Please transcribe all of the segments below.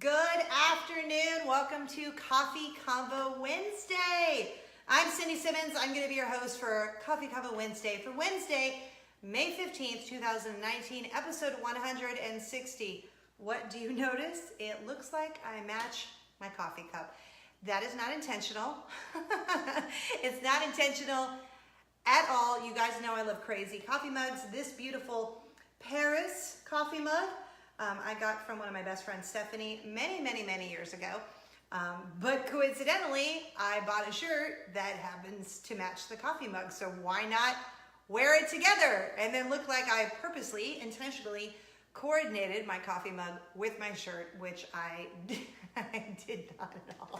Good afternoon. Welcome to Coffee Convo Wednesday. I'm Cindy Simmons. I'm going to be your host for Coffee Convo Wednesday for Wednesday, May 15th, 2019, episode 160. What do you notice? It looks like I match my coffee cup. That is not intentional. It's not intentional at all. You guys know I love crazy coffee mugs. This beautiful Paris coffee mug I got from one of my best friends, Stephanie, many years ago. But coincidentally, I bought a shirt that happens to match the coffee mug. So why not wear it together and then look like I purposely, intentionally coordinated my coffee mug with my shirt, which I did not at all.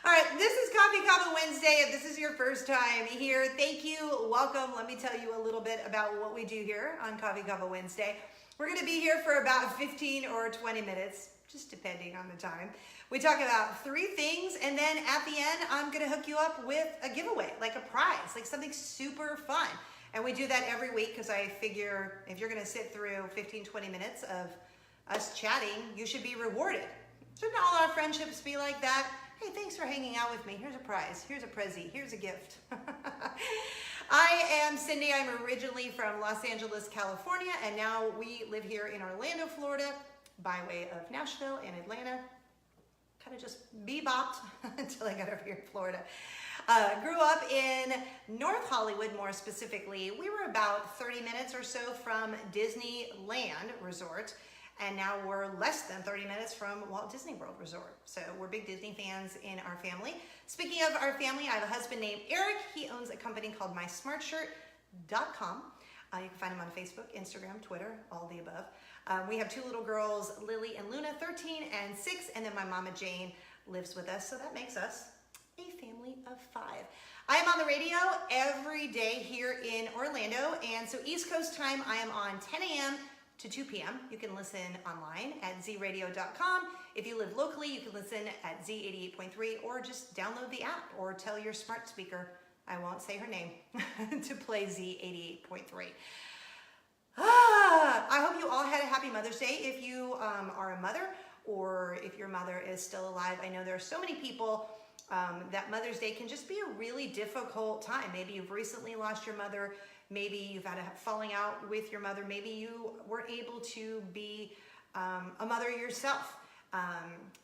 All right, this is Coffee Convo Wednesday. If this is your first time here, thank you, welcome. Let me tell you a little bit about what we do here on Coffee Convo Wednesday. We're gonna be here for about 15 or 20 minutes, just depending on the time. We talk about 3 things, and then at the end, I'm gonna hook you up with a giveaway, like a prize, like something super fun. And we do that every week because I figure if you're gonna sit through 15, 20 minutes of us chatting, you should be rewarded. Shouldn't all our friendships be like that? Hey, thanks for hanging out with me. Here's a prize, here's a prezi, here's a gift. I am Cindy. I'm originally from Los Angeles, California, and now we live here in Orlando, Florida, by way of Nashville and Atlanta. Kind of just bebopped until I got over here in Florida. Grew up in North Hollywood, more specifically. We were about 30 minutes or so from Disneyland Resort, and now we're less than 30 minutes from Walt Disney World Resort. So we're big Disney fans in our family. Speaking of our family, I have a husband named Eric. He owns a company called MySmartShirt.com. You can find him on Facebook, Instagram, Twitter, all the above. We have 2 little girls, Lily and Luna, 13 and 6, and then my mama Jane lives with us. So that makes us a family of 5. I am on the radio every day here in Orlando, and so East Coast time, I am on 10 a.m. to 2 p.m. You can listen online at zradio.com. If you live locally, you can listen at Z88.3 or just download the app or tell your smart speaker, I won't say her name, to play Z88.3. I hope you all had a happy Mother's Day if you are a mother or if your mother is still alive. I know there are so many people that Mother's Day can just be a really difficult time. Maybe you've recently lost your mother. Maybe you've had a falling out with your mother. Maybe you weren't able to be a mother yourself.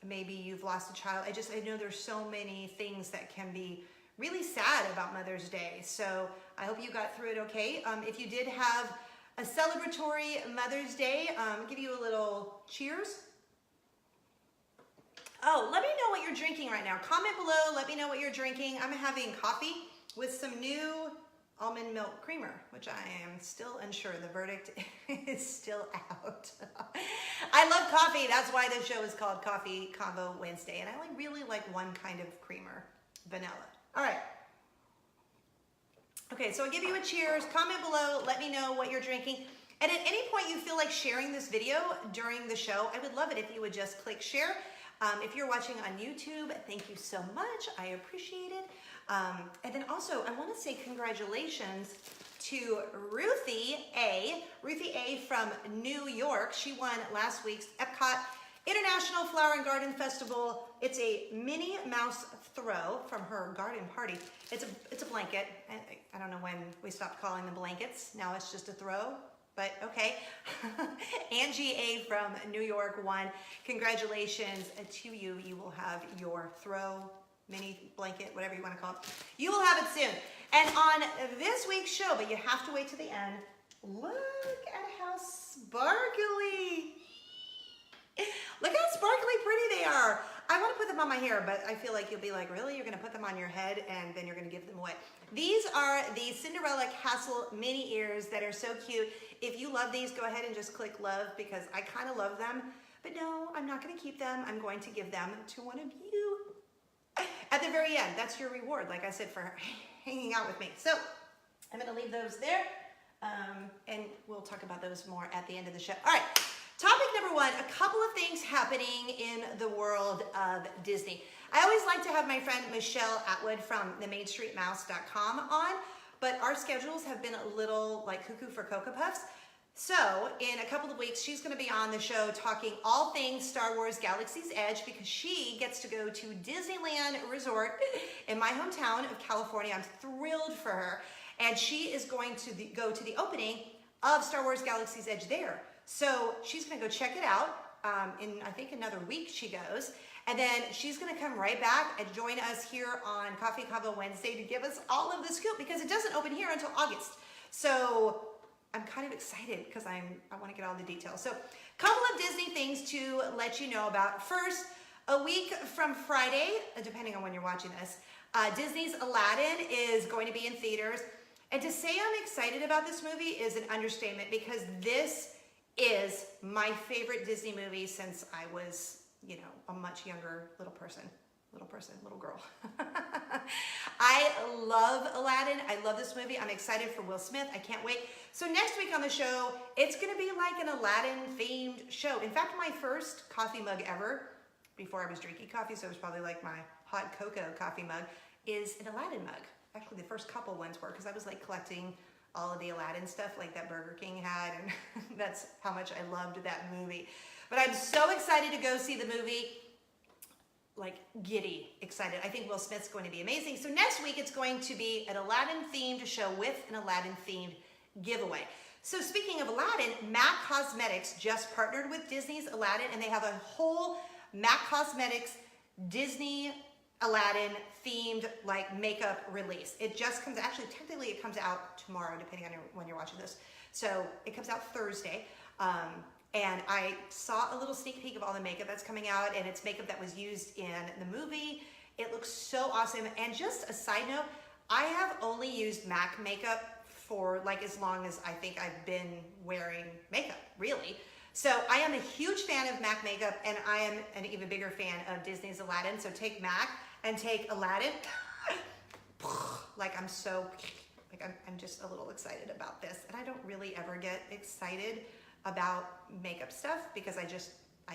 Maybe you've lost a child. I know there's so many things that can be really sad about Mother's Day. So I hope you got through it okay. If you did have a celebratory Mother's Day, I'll give you a little cheers. Oh, let me know what you're drinking right now. Comment below, let me know what you're drinking. I'm having coffee with some new almond milk creamer, which I am still unsure. The verdict is still out. I love coffee. That's why this show is called Coffee Convo Wednesday. And I really like one kind of creamer, vanilla. All right. Okay, so I'll give you a cheers. Comment below. Let me know what you're drinking. And at any point you feel like sharing this video during the show, I would love it if you would just click share. If you're watching on YouTube, thank you so much. I appreciate it. And then also, I want to say congratulations to Ruthie A. Ruthie A. from New York. She won last week's Epcot International Flower and Garden Festival. It's a Minnie Mouse throw from her garden party. It's a blanket. I don't know when we stopped calling them blankets. Now it's just a throw. But okay, Angie A. from New York won. Congratulations to you. You will have your throw, mini blanket, whatever you want to call it. You will have it soon. And on this week's show, but you have to wait to the end, look at how sparkly. Look how sparkly pretty they are. I want to put them on my hair, but I feel like you'll be like, really? You're going to put them on your head and then you're going to give them away. These are the Cinderella Castle Minnie Ears that are so cute. If you love these, go ahead and just click love because I kind of love them. But no, I'm not going to keep them. I'm going to give them to one of you at the very end. That's your reward, like I said, for hanging out with me. So I'm going to leave those there and we'll talk about those more at the end of the show. All right. Topic number 1, a couple of things happening in the world of Disney. I always like to have my friend Michelle Atwood from themainstreetmouse.com on, but our schedules have been a little like cuckoo for Cocoa Puffs. So in a couple of weeks, she's going to be on the show talking all things Star Wars Galaxy's Edge because she gets to go to Disneyland Resort in my hometown of California. I'm thrilled for her. And she is going to go to the opening of Star Wars Galaxy's Edge there. So she's going to go check it out. In, I think, another week she goes. And then she's going to come right back and join us here on Coffee Convo Wednesday to give us all of the scoop because it doesn't open here until August. So I'm kind of excited because I want to get all the details. So a couple of Disney things to let you know about. First, a week from Friday, depending on when you're watching this, Disney's Aladdin is going to be in theaters. And to say I'm excited about this movie is an understatement because this is my favorite Disney movie since I was, you know, a much younger little girl. I love Aladdin. I love this movie. I'm excited for Will Smith. I can't wait. So next week on the show, it's going to be like an Aladdin themed show. In fact, my first coffee mug ever, before I was drinking coffee, so it was probably like my hot cocoa coffee mug, is an Aladdin mug. Actually, the first couple ones were because I was like collecting all of the Aladdin stuff like that Burger King had, and that's how much I loved that movie. But I'm so excited to go see the movie, like giddy excited. I think Will Smith's going to be amazing. So next week it's going to be an Aladdin themed show with an Aladdin themed giveaway. So speaking of Aladdin, MAC Cosmetics just partnered with Disney's Aladdin, and they have a whole MAC Cosmetics Disney Aladdin themed like makeup release. It just comes, actually technically it comes out tomorrow depending on when you're watching this. So it comes out Thursday. And I saw a little sneak peek of all the makeup that's coming out, and it's makeup that was used in the movie. It looks so awesome. And just a side note, I have only used MAC makeup for like as long as I think I've been wearing makeup, really. So I am a huge fan of MAC makeup, and I am an even bigger fan of Disney's Aladdin. So take MAC and take Aladdin. Like I'm just a little excited about this. And I don't really ever get excited about makeup stuff because I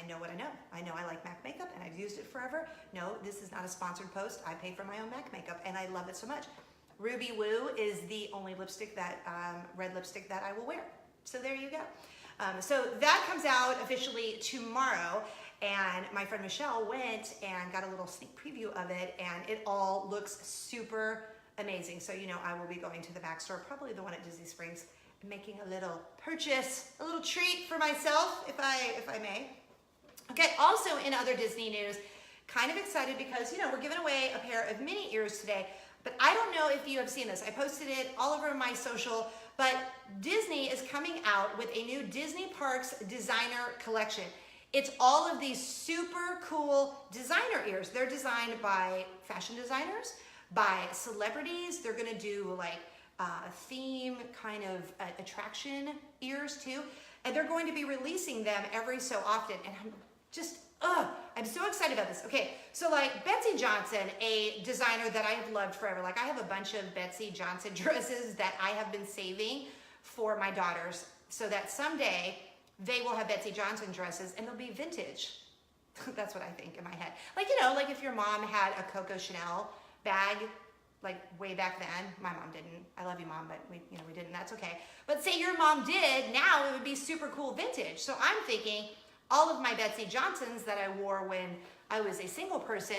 know what I know. I know I like MAC makeup and I've used it forever. No, this is not a sponsored post. I pay for my own MAC makeup and I love it so much. Ruby Woo is the only lipstick that, red lipstick that I will wear. So there you go. So that comes out officially tomorrow, and my friend Michelle went and got a little sneak preview of it, and it all looks super amazing. So, you know, I will be going to the MAC store, probably the one at Disney Springs, making a little purchase, a little treat for myself, if I may. Okay, also in other Disney news, kind of excited because, you know, we're giving away a pair of Minnie Ears today, but I don't know if you have seen this. I posted it all over my social, but Disney is coming out with a new Disney Parks designer collection. It's all of these super cool designer ears. They're designed by fashion designers, by celebrities. They're gonna do like theme kind of attraction ears too. And they're going to be releasing them every so often. And I'm so excited about this. Okay, so like Betsy Johnson, a designer that I have loved forever. Like I have a bunch of Betsy Johnson dresses that I have been saving for my daughters so that someday they will have Betsy Johnson dresses and they'll be vintage. That's what I think in my head. Like, you know, like if your mom had a Coco Chanel bag, like way back then. My mom didn't. I love you, Mom, but we didn't. That's okay. But say your mom did, now it would be super cool vintage. So I'm thinking all of my Betsy Johnsons that I wore when I was a single person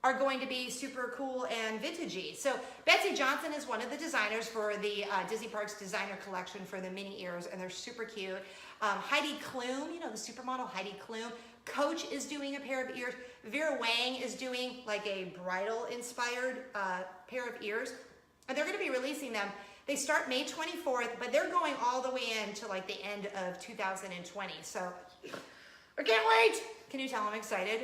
are going to be super cool and vintagey. So Betsy Johnson is one of the designers for the Disney Parks designer collection for the Minnie Ears, and they're super cute. Heidi Klum, you know, the supermodel Heidi Klum. Coach is doing a pair of ears. Vera Wang is doing like a bridal inspired pair of ears, and they're going to be releasing them. They start May 24th, but they're going all the way into like the end of 2020. So I can't wait. Can you tell I'm excited?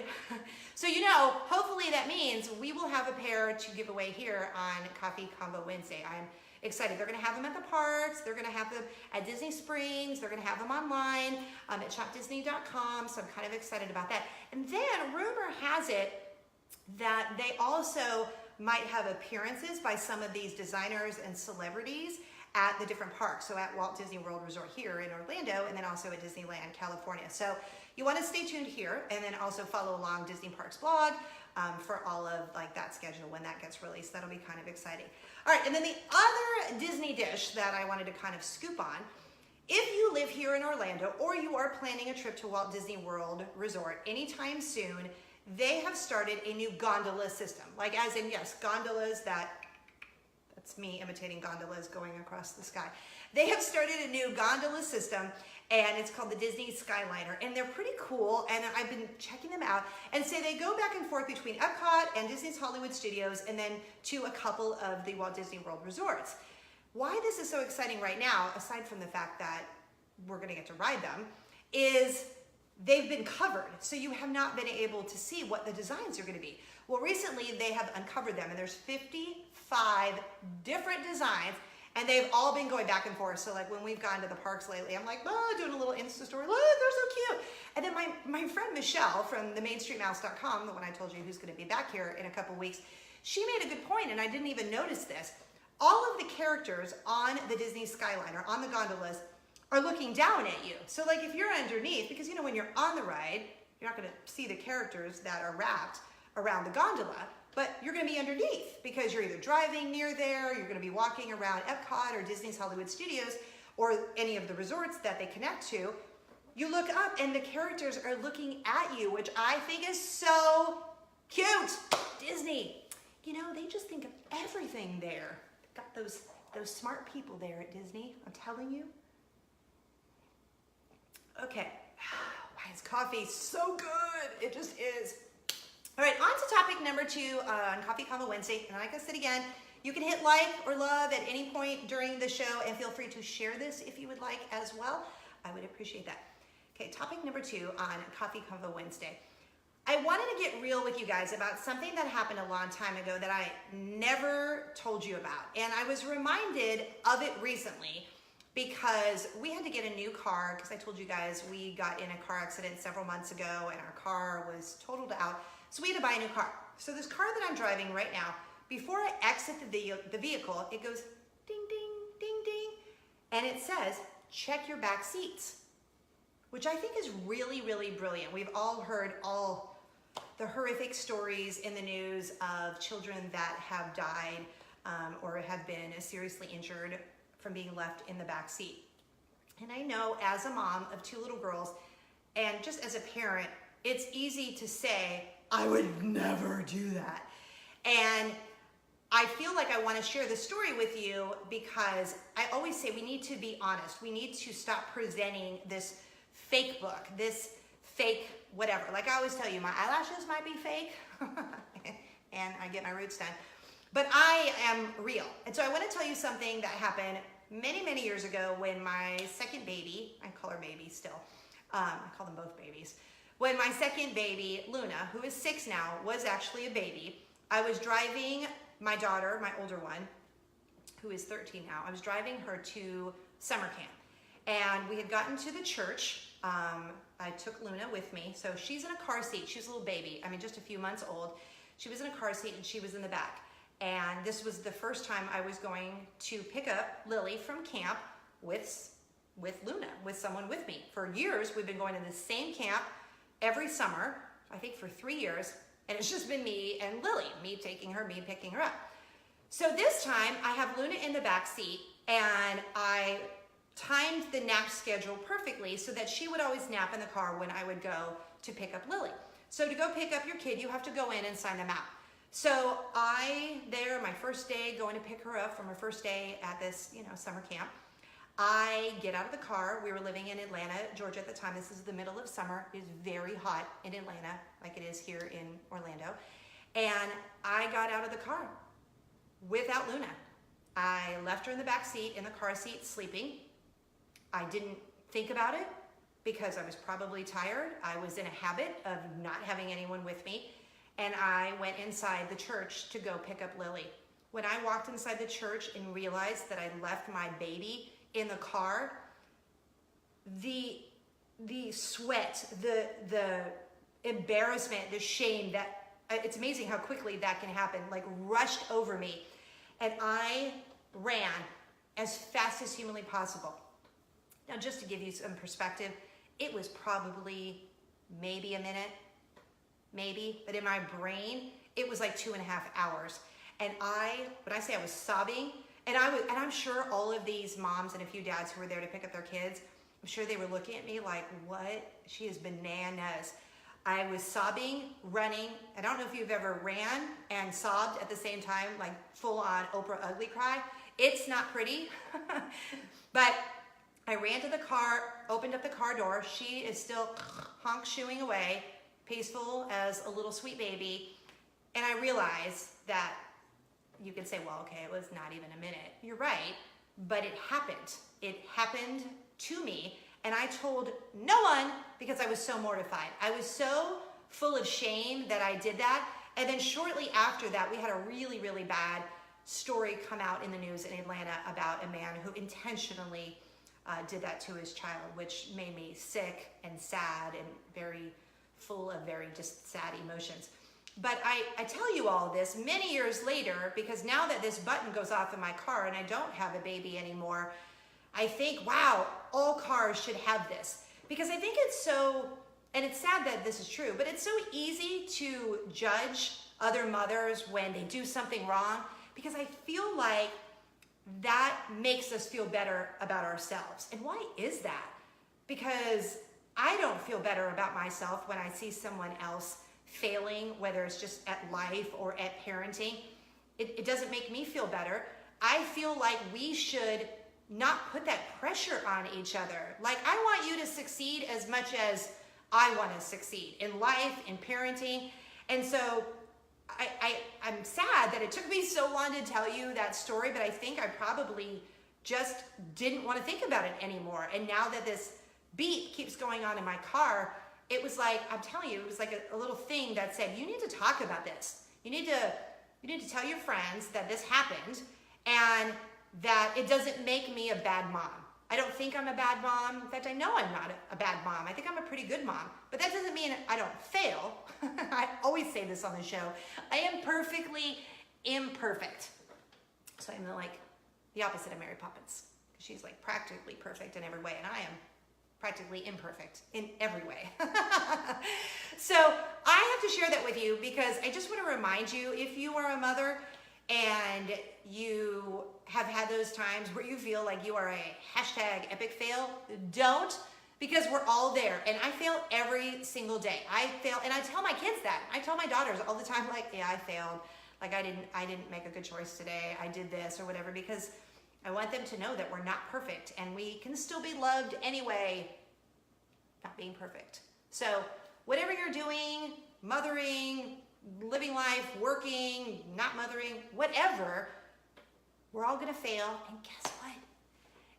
So, you know, hopefully that means we will have a pair to give away here on Coffee Convo Wednesday. I'm excited. They're going to have them at the parks. They're going to have them at Disney Springs. They're going to have them online at shopdisney.com. So I'm kind of excited about that. And then rumor has it that they also might have appearances by some of these designers and celebrities at the different parks. So at Walt Disney World Resort here in Orlando, and then also at Disneyland, California. So you want to stay tuned here, and then also follow along Disney Parks blog for all of like that schedule when that gets released. That'll be kind of exciting. All right, and then the other Disney dish that I wanted to kind of scoop on If you live here in Orlando or you are planning a trip to Walt Disney World Resort anytime soon, they have started a new gondola system. Like as in, yes, gondolas that's me imitating gondolas going across the sky. They have started a new gondola system and it's called the Disney Skyliner. And they're pretty cool and I've been checking them out. And so they go back and forth between Epcot and Disney's Hollywood Studios and then to a couple of the Walt Disney World resorts. Why this is so exciting right now, aside from the fact that we're gonna get to ride them, is they've been covered. So you have not been able to see what the designs are gonna be. Well, recently they have uncovered them and there's 55 different designs and they've all been going back and forth. So like when we've gone to the parks lately, I'm like, oh, doing a little Insta story, look, they're so cute. And then my friend Michelle from the MainStreetMouse.com, the one I told you who's gonna be back here in a couple weeks, she made a good point and I didn't even notice this. All of the characters on the Disney Skyliner, on the gondolas, are looking down at you. So like if you're underneath, because you know when you're on the ride, you're not gonna see the characters that are wrapped around the gondola, but you're gonna be underneath because you're either driving near there, you're gonna be walking around Epcot or Disney's Hollywood Studios or any of the resorts that they connect to. You look up and the characters are looking at you, which I think is so cute. Disney, you know, they just think of everything there. They've got those smart people there at Disney, I'm telling you. Okay, why is coffee so good? It just is. All right, on to topic number 2 on Coffee Convo Wednesday. And like I said again, you can hit like or love at any point during the show and feel free to share this if you would like as well. I would appreciate that. Okay, topic number 2 on Coffee Convo Wednesday. I wanted to get real with you guys about something that happened a long time ago that I never told you about. And I was reminded of it recently because we had to get a new car because I told you guys we got in a car accident several months ago and our car was totaled out. So we had to buy a new car. So this car that I'm driving right now, before I exit the vehicle, it goes ding, ding, ding, ding. And it says, check your back seats, which I think is really, really brilliant. We've all heard all the horrific stories in the news of children that have died or have been seriously injured from being left in the back seat. And I know as a mom of 2 little girls, and just as a parent, it's easy to say, I would never do that. And I feel like I want to share this story with you because I always say we need to be honest. We need to stop presenting this fake book, this fake whatever. Like I always tell you, my eyelashes might be fake and I get my roots done, but I am real. And so I want to tell you something that happened many, many years ago when my second baby, I call her baby still, I call them both babies. When my second baby, Luna, who is 6 now, was actually a baby, I was driving my daughter, my older one, who is 13 now, I was driving her to summer camp. And we had gotten to the church. I took Luna with me. So she's in a car seat. She was a little baby. I mean, just a few months old. She was in a car seat and she was in the back. And this was the first time I was going to pick up Lily from camp with Luna, with someone with me. For years, we've been going to the same camp every summer, I think for 3 years. And it's just been me and Lily, me taking her, me picking her up. So this time I have Luna in the back seat and I timed the nap schedule perfectly so that she would always nap in the car when I would go to pick up Lily. So to go pick up your kid, you have to go in and sign them out. So my first day, going to pick her up from her first day at this, summer camp, I get out of the car. We were living in Atlanta, Georgia at the time. This is the middle of summer. It is very hot in Atlanta, like it is here in Orlando. And I got out of the car without Luna. I left her in the back seat, in the car seat, sleeping. I didn't think about it because I was probably tired. I was in a habit of not having anyone with me. And I went inside the church to go pick up Lily. When I walked inside the church and realized that I left my baby in the car, the sweat, the embarrassment, the shame, that it's amazing how quickly that can happen, like rushed over me. And I ran as fast as humanly possible. Now, just to give you some perspective, it was probably maybe a minute, but in my brain, it was like 2.5 hours. And when I say I was sobbing, And I'm sure all of these moms and a few dads who were there to pick up their kids, I'm sure they were looking at me like, what? She is bananas. I was sobbing, running. I don't know if you've ever ran and sobbed at the same time, like full on Oprah ugly cry. It's not pretty, but I ran to the car, opened up the car door. She is still honk-shooing away, peaceful as a little sweet baby. And I realized that you could say, well, okay, it was not even a minute. You're right, but it happened. It happened to me, and I told no one because I was so mortified. I was so full of shame that I did that. And then shortly after that, we had a really, really bad story come out in the news in Atlanta about a man who intentionally did that to his child, which made me sick and sad and very full of very just sad emotions. But I tell you all this many years later, because now that this button goes off in my car and I don't have a baby anymore, I think, wow, all cars should have this. Because I think it's so, and it's sad that this is true, but it's so easy to judge other mothers when they do something wrong, because I feel like that makes us feel better about ourselves. And why is that? Because I don't feel better about myself when I see someone else failing, whether it's just at life or at parenting. It doesn't make me feel better. I feel like we should not put that pressure on each other. Like, I want you to succeed as much as I want to succeed in life, in parenting. And so I'm sad that it took me so long to tell you that story, but I think I probably just didn't want to think about it anymore. And now that this beep keeps going on in my car, it was like, I'm telling you, it was like a little thing that said, you need to talk about this. You need to tell your friends that this happened and that it doesn't make me a bad mom. I don't think I'm a bad mom. In fact, I know I'm not a bad mom. I think I'm a pretty good mom, but that doesn't mean I don't fail. I always say this on the show. I am perfectly imperfect. So I'm like the opposite of Mary Poppins. She's like practically perfect in every way, and I am practically imperfect in every way. So I have to share that with you because I just want to remind you, if you are a mother and you have had those times where you feel like you are a hashtag epic fail, don't, because we're all there. And I fail every single day. I fail, and I tell my kids that. I tell my daughters all the time, like, yeah, I failed. Like, I didn't make a good choice today. I did this or whatever, because I want them to know that we're not perfect and we can still be loved anyway, not being perfect. So whatever you're doing, mothering, living life, working, not mothering, whatever, we're all gonna fail, and guess what?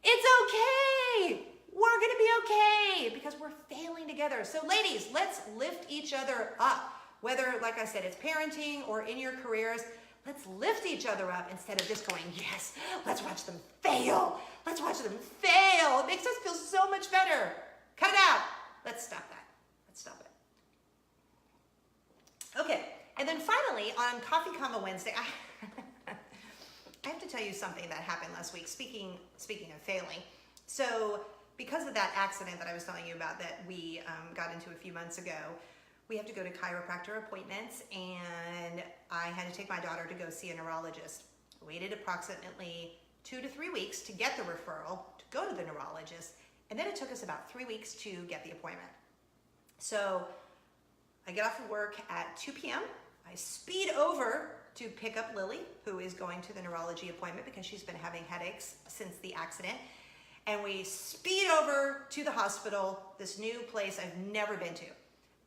It's okay! We're gonna be okay because we're failing together. So ladies, let's lift each other up. Whether, like I said, it's parenting or in your careers, let's lift each other up instead of just going, yes, let's watch them fail. Let's watch them fail. It makes us feel so much better. Cut it out. Let's stop that. Let's stop it. Okay, and then finally on Coffee Convo Wednesday, I have to tell you something that happened last week, speaking of failing. So because of that accident that I was telling you about that we got into a few months ago, we have to go to chiropractor appointments, and I had to take my daughter to go see a neurologist. I waited approximately 2 to 3 weeks to get the referral to go to the neurologist, and then it took us about 3 weeks to get the appointment. So I get off of work at 2 p.m. I speed over to pick up Lily, who is going to the neurology appointment because she's been having headaches since the accident. And we speed over to the hospital, this new place I've never been to.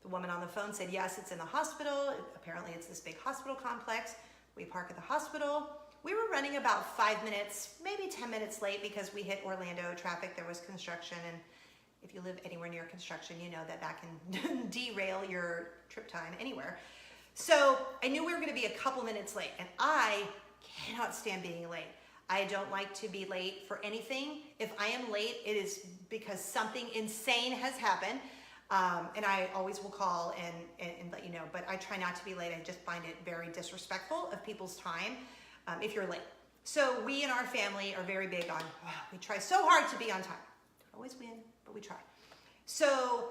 The woman on the phone said, yes, it's in the hospital. Apparently it's this big hospital complex. We park at the hospital. We were running about 5 minutes, maybe 10 minutes late because we hit Orlando traffic. There was construction, and if you live anywhere near construction, you know that can derail your trip time anywhere. So I knew we were gonna be a couple minutes late, and I cannot stand being late. I don't like to be late for anything. If I am late, it is because something insane has happened. And I always will call and let you know, but I try not to be late. I just find it very disrespectful of people's time if you're late. So we in our family are very big on, we try so hard to be on time. Don't always win, but we try. So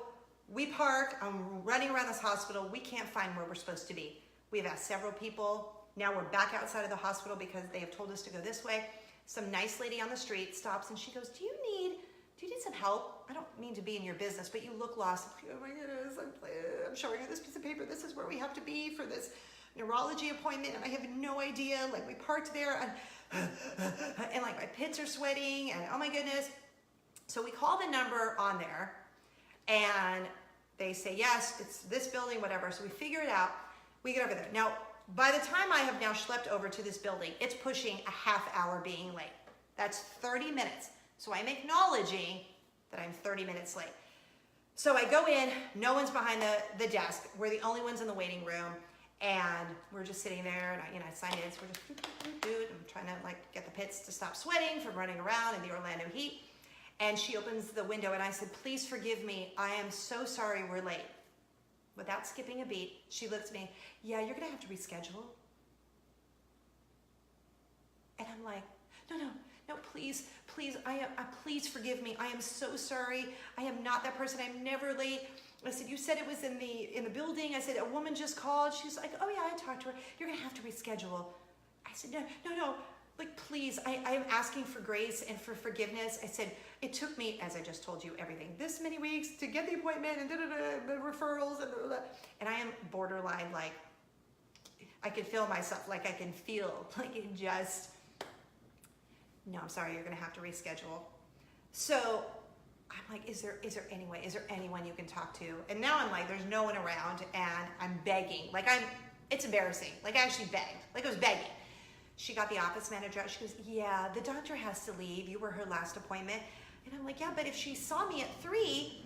we park, I'm running around this hospital. We can't find where we're supposed to be. We've asked several people. Now we're back outside of the hospital because they have told us to go this way. some nice lady on the street stops and she goes, do you need some help? I don't mean to be in your business, but you look lost. Oh my goodness, I'm showing you this piece of paper. This is where we have to be for this neurology appointment, and I have no idea. Like, we parked there, and like my pits are sweating, and oh my goodness. So we call the number on there, and they say, yes, it's this building, whatever. So we figure it out. We get over there. Now, by the time I have now schlepped over to this building, it's pushing a half hour being late. That's 30 minutes. So I'm acknowledging that I'm 30 minutes late. So I go in, no one's behind the desk. We're the only ones in the waiting room, and we're just sitting there, and I sign in, so we're just I'm trying to like get the pits to stop sweating from running around in the Orlando heat. And she opens the window, and I said, please forgive me. I am so sorry we're late. Without skipping a beat, she looks at me, yeah, you're gonna have to reschedule. And I'm like, no, please, please forgive me. I am so sorry. I am not that person. I'm never late. I said, you said it was in the building. I said, a woman just called. She's like, oh yeah, I talked to her. You're gonna have to reschedule. I said, no, like, please, I am asking for grace and for forgiveness. I said, it took me, as I just told you, everything, this many weeks to get the appointment and the referrals and I am borderline, like, I can feel myself, like I can feel, like it just, no, I'm sorry, you're gonna have to reschedule. So I'm like, is there anyone you can talk to? And now I'm like, there's no one around, and I'm begging. Like, it's embarrassing. Like, I actually begged. Like, I was begging. She got the office manager out. She goes, yeah, the doctor has to leave. You were her last appointment. And I'm like, yeah, but if she saw me at 3,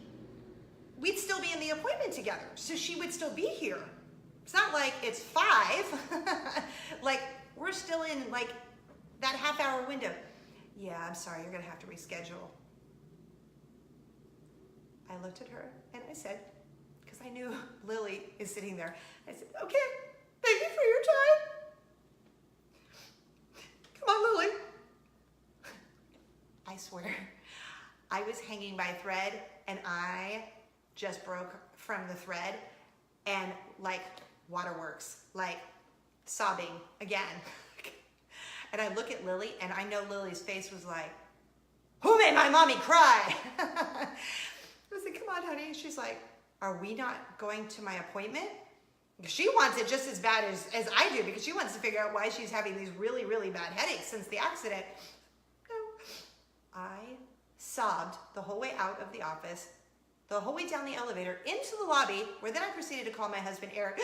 we'd still be in the appointment together. So she would still be here. It's not like it's 5. Like, we're still in, like, that half-hour window. Yeah, I'm sorry, you're gonna have to reschedule. I looked at her and I said, because I knew Lily is sitting there, I said, okay, thank you for your time. Come on, Lily. I swear, I was hanging by a thread, and I just broke from the thread, and like waterworks, like sobbing again. And I look at Lily, and I know Lily's face was like, who made my mommy cry? I said, come on, honey. She's like, are we not going to my appointment? She wants it just as bad as I do, because she wants to figure out why she's having these really, really bad headaches since the accident. No. I sobbed the whole way out of the office, the whole way down the elevator into the lobby, where then I proceeded to call my husband, Eric.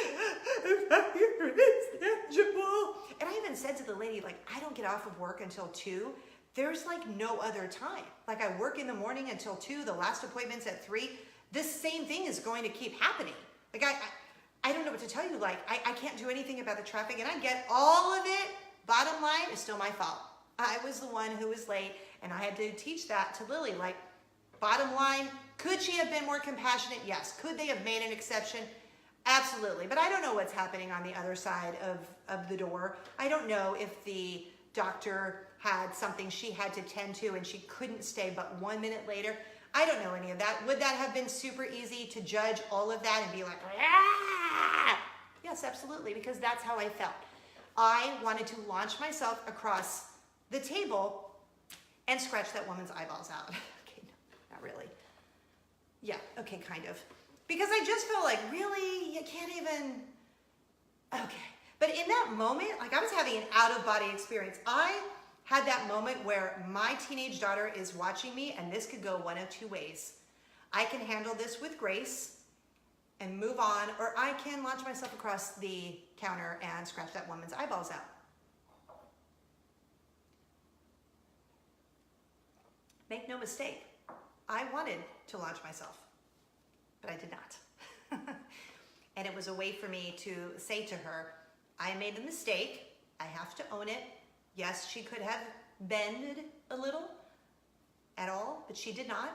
And I even said to the lady, like, I don't get off of work until 2. There's like no other time. Like, I work in the morning until 2. The last appointment's at 3. This same thing is going to keep happening. Like, I don't know what to tell you. Like, I can't do anything about the traffic, and I get all of it. Bottom line, it's still my fault. I was the one who was late, and I had to teach that to Lily. Like, bottom line, could she have been more compassionate? Yes. Could they have made an exception? Absolutely. But I don't know what's happening on the other side of the door. I don't know if the doctor had something she had to tend to and she couldn't stay but 1 minute later. I don't know any of that. Would that have been super easy to judge all of that and be like, ah! Yes, absolutely, because that's how I felt. I wanted to launch myself across the table and scratch that woman's eyeballs out. Okay, no, not really. Yeah, okay, kind of. Because I just felt like, really? You can't even... Okay. But in that moment, like, I was having an out-of-body experience. I had that moment where my teenage daughter is watching me, and this could go one of 2 ways. I can handle this with grace and move on, or I can launch myself across the counter and scratch that woman's eyeballs out. Make no mistake, I wanted to launch myself, but I did not. And it was a way for me to say to her, I made a mistake. I have to own it. Yes, she could have bended a little at all, but she did not.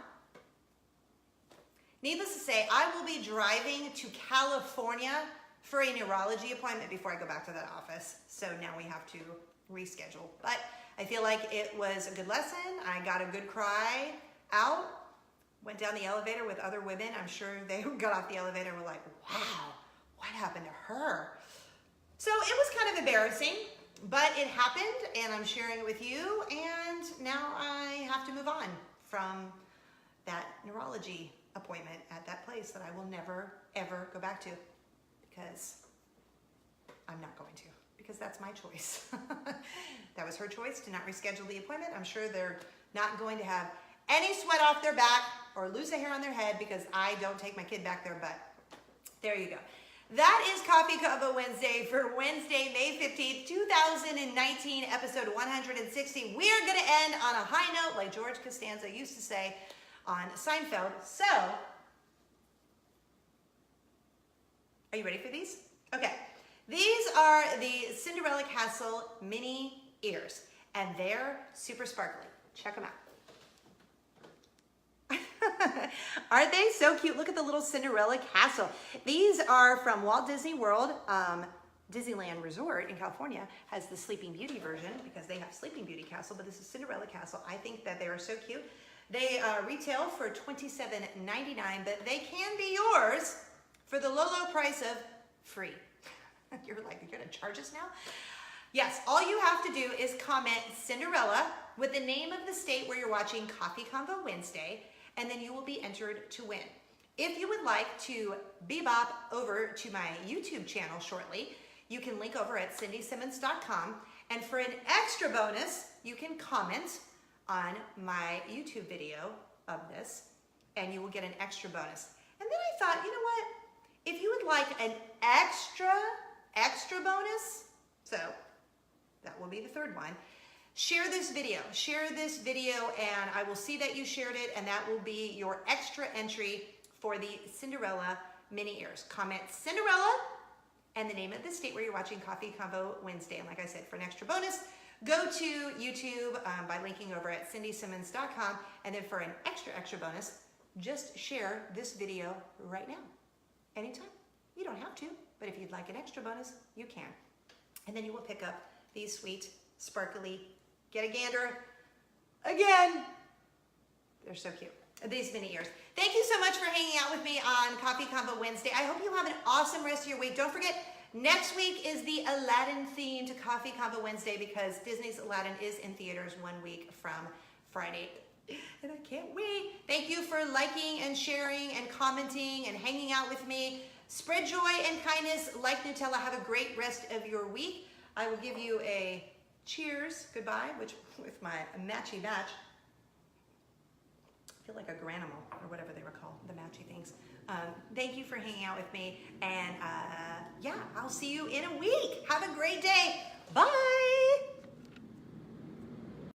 Needless to say, I will be driving to California for a neurology appointment before I go back to that office. So now we have to reschedule. But I feel like it was a good lesson. I got a good cry out. Went down the elevator with other women. I'm sure they got off the elevator and were like, wow, what happened to her? So it was kind of embarrassing, But it happened, and I'm sharing it with you, and now I have to move on from that neurology appointment at that place that I will never, ever go back to, because I'm not going to, because that's my choice. That was her choice to not reschedule the appointment. I'm sure they're not going to have any sweat off their back or lose a hair on their head because I don't take my kid back there, but there you go. That is Coffee Convo Wednesday for Wednesday, May 15th, 2019, episode 160. We are going to end on a high note, like George Costanza used to say on Seinfeld. So, are you ready for these? Okay. These are the Cinderella Castle Minnie Ears, and they're super sparkly. Check them out. Aren't they so cute? Look at the little Cinderella Castle. These are from Walt Disney World. Disneyland Resort in California has the Sleeping Beauty version because they have Sleeping Beauty Castle, but this is Cinderella Castle. I think that they are so cute. They retail for $27.99, but they can be yours for the low, low price of free. You're like, you're gonna charge us now? Yes, all you have to do is comment Cinderella with the name of the state where you're watching Coffee Convo Wednesday, and then you will be entered to win. If you would like to bebop over to my YouTube channel shortly, you can link over at cindysimmons.com, and for an extra bonus, you can comment on my YouTube video of this, and you will get an extra bonus. And then I thought, you know what? If you would like an extra bonus, so that will be the third one, share this video, and I will see that you shared it, and that will be your extra entry for the Cinderella Minnie Ears. Comment Cinderella and the name of the state where you're watching Coffee Convo Wednesday. And like I said, for an extra bonus, go to YouTube by linking over at cindysimmons.com, and then for an extra bonus, just share this video right now, anytime. You don't have to, but if you'd like an extra bonus, you can. And then you will pick up these sweet, sparkly, get a gander again. They're so cute. These Minnie Ears. Thank you so much for hanging out with me on Coffee Convo Wednesday. I hope you have an awesome rest of your week. Don't forget, next week is the Aladdin themed Coffee Convo Wednesday because Disney's Aladdin is in theaters 1 week from Friday. And I can't wait. Thank you for liking and sharing and commenting and hanging out with me. Spread joy and kindness like Nutella. Have a great rest of your week. I will give you a cheers, goodbye, which with my matchy match. I feel like a granimal or whatever they were called, the matchy things. Thank you for hanging out with me, and yeah, I'll see you in a week. Have a great day. Bye.